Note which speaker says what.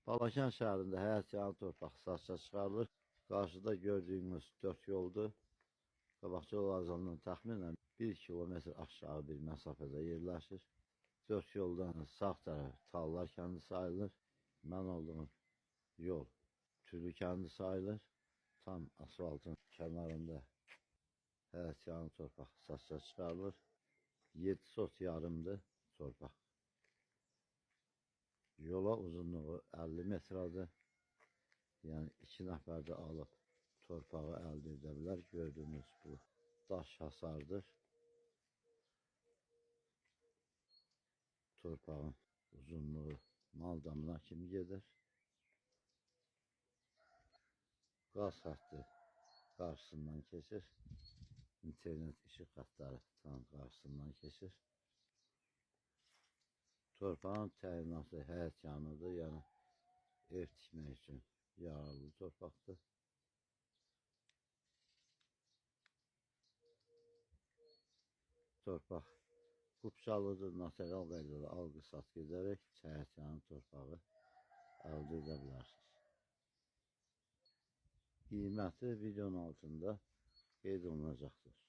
Speaker 1: Balakən şəhərində həyət yanı torpaq satışa çıxarılır. Qarşıda gördüyümüz 4 yoldur. Qabaqçı yol azalından təxminən 1 kilometr aşağı bir məsafədə yerləşir. 4 yoldan sağ tərəf Tallar kəndi sayılır. Mən olduğum yol Türlü kəndi sayılır. Tam asfaltın kənarında həyət yanı torpaq satışa çıxarılır. 7 sot yarımdır torpaq. Yola uzunluğu 50 metradır. Yəni 2 nəfər də alıb torpağı əldə edə bilər. Gördüyünüz bu daş hasardır. Torpağın uzunluğu mal damına kimi gedir. Qaz xətti qarşısından keçir. İnternet işıq xətləri tam qarşısından keçir. Torpağın təyinatı həyət yanıdır, yəni ev tikmək üçün yararlı torpaqdır. Torpaq qupçalıdır, notarial qaydada alqı-satqı edərək həyət yanı torpağı əldə edə bilərsiniz. Qiyməti videonun altında qeyd olunacaqdır.